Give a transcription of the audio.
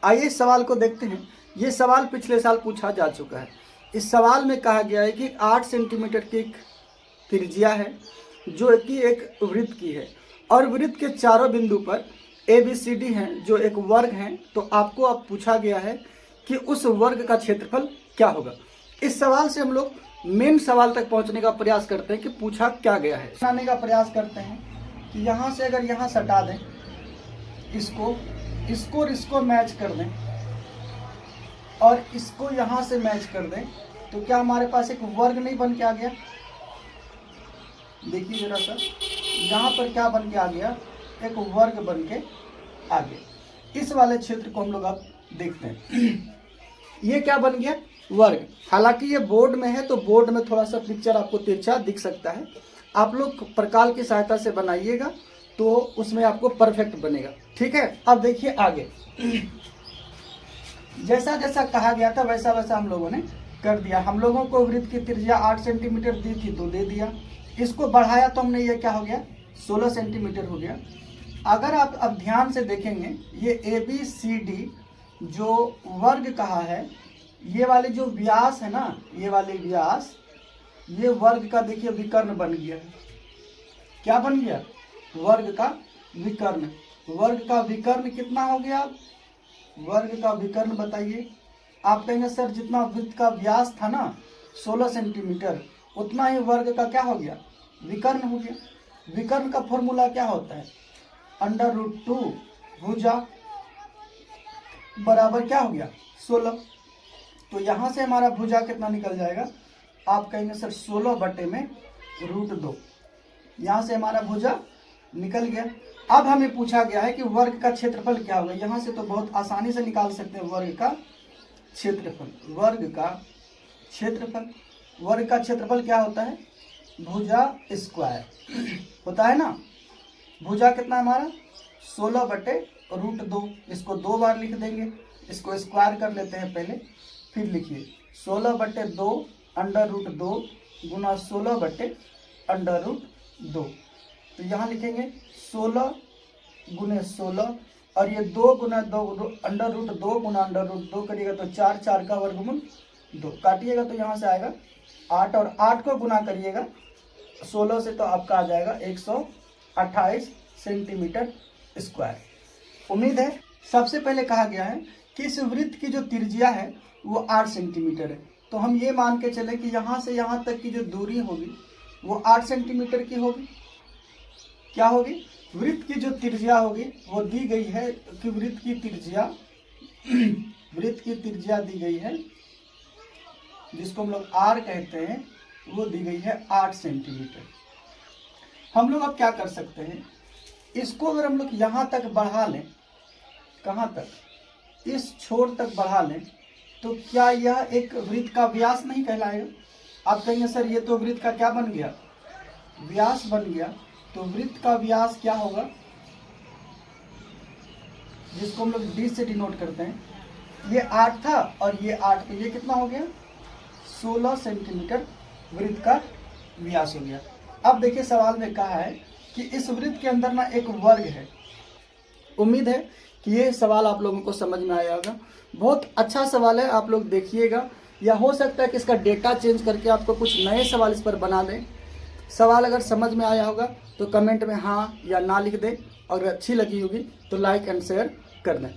आइए इस सवाल को देखते हैं। ये सवाल पिछले साल पूछा जा चुका है। इस सवाल में कहा गया है कि 8 सेंटीमीटर की एक त्रिज्या है जो कि एक वृत्त की है और वृत्त के चारों बिंदु पर ABCD हैं जो एक वर्ग हैं। तो आपको अब पूछा गया है कि उस वर्ग का क्षेत्रफल क्या होगा। इस सवाल से हम लोग मेन सवाल तक पहुंचने का प्रयास करते हैं कि पूछा क्या गया है। बनाने का प्रयास करते हैं कि यहाँ से अगर यहाँ सटा दें इसको मैच कर दें और इसको यहाँ से मैच कर दें तो क्या हमारे पास एक वर्ग नहीं बन के आ गया। देखिए जरा सा, यहाँ पर क्या बन के आ गया, एक वर्ग बन के आ गया। इस वाले क्षेत्र को हम लोग अब देखते हैं। ये क्या बन गया, वर्ग। हालांकि ये बोर्ड में है तो बोर्ड में थोड़ा सा पिक्चर आपको तिरछा दिख सकता है। आप लोग प्रकाल की सहायता से बनाइएगा तो उसमें आपको परफेक्ट बनेगा। ठीक है, अब देखिए आगे। जैसा जैसा कहा गया था वैसा वैसा हम लोगों ने कर दिया। हम लोगों को वृत्त की त्रिज्या 8 सेंटीमीटर दी थी तो दे दिया। इसको बढ़ाया तो हमने, ये क्या हो गया, 16 सेंटीमीटर हो गया। अगर आप अब ध्यान से देखेंगे, ये ABCD जो वर्ग कहा है, ये वाले जो व्यास है ना, ये वाले व्यास, ये वर्ग का देखिए विकर्ण बन गया। क्या बन गया, वर्ग का विकर्ण। वर्ग का विकर्ण कितना हो गया, वर्ग का विकर्ण बताइए। आप कहेंगे सर जितना वृत्त का व्यास था ना 16 सेंटीमीटर, उतना ही वर्ग का क्या हो गया, विकर्ण हो गया। विकर्ण का फॉर्मूला क्या होता है, √2 भुजा बराबर क्या हो गया, 16। तो यहाँ से हमारा भुजा कितना निकल जाएगा, आप कहेंगे सर 16 बटे में √2। यहाँ से हमारा भुजा निकल गया। अब हमें पूछा गया है कि वर्ग का क्षेत्रफल क्या होगा। यहाँ से तो बहुत आसानी से निकाल सकते हैं वर्ग का क्षेत्रफल। वर्ग का क्षेत्रफल, वर्ग का क्षेत्रफल क्या होता है, भुजा स्क्वायर होता है ना। भुजा कितना हमारा 16 बटे √2। इसको 2 बार लिख देंगे, इसको स्क्वायर कर लेते हैं पहले, फिर लिखिए 16 बटे 2 √2 गुना 16 बटे √2। तो यहाँ लिखेंगे 16 गुने 16 और ये 2 गुना 2 √2 गुना √2 करिएगा तो 4, 4 का वर्गमूल 2, काटिएगा तो यहाँ से आएगा 8 और 8 को गुना करिएगा 16 से तो आपका आ जाएगा 128 सेंटीमीटर स्क्वायर। उम्मीद है सबसे पहले कहा गया है कि इस वृत्त की जो त्रिज्या है वो 8 सेंटीमीटर है। तो हम ये मान के चले कि यहाँ से यहाँ तक की जो दूरी होगी वो 8 सेंटीमीटर की होगी। क्या होगी, वृत्त की जो त्रिज्या होगी वो दी गई है कि वृत्त की त्रिज्या दी गई है जिसको हम लोग R कहते हैं, वो दी गई है 8 सेंटीमीटर। हम लोग अब क्या कर सकते हैं, इसको अगर हम लोग यहाँ तक बढ़ा लें, कहाँ तक, इस छोर तक बढ़ा लें, तो क्या यह एक वृत्त का व्यास नहीं कहलाएगा। आप कहेंगे सर ये तो वृत्त का क्या बन गया, व्यास बन गया। तो वृत्त का व्यास क्या होगा, जिसको हम लोग D से डिनोट करते हैं। ये 8 था और ये 8, तो ये कितना हो गया, 16 सेंटीमीटर वृत्त का व्यास हो गया। अब देखिए सवाल में कहा है कि इस वृत्त के अंदर ना एक वर्ग है। उम्मीद है कि ये सवाल आप लोगों को समझ में आया होगा। बहुत अच्छा सवाल है, आप लोग देखिएगा, या हो सकता है कि इसका डेटा चेंज करके आपको कुछ नए सवाल इस पर बना दें। सवाल अगर समझ में आया होगा तो कमेंट में हाँ या ना लिख दें और अच्छी लगी होगी तो लाइक एंड शेयर कर दें।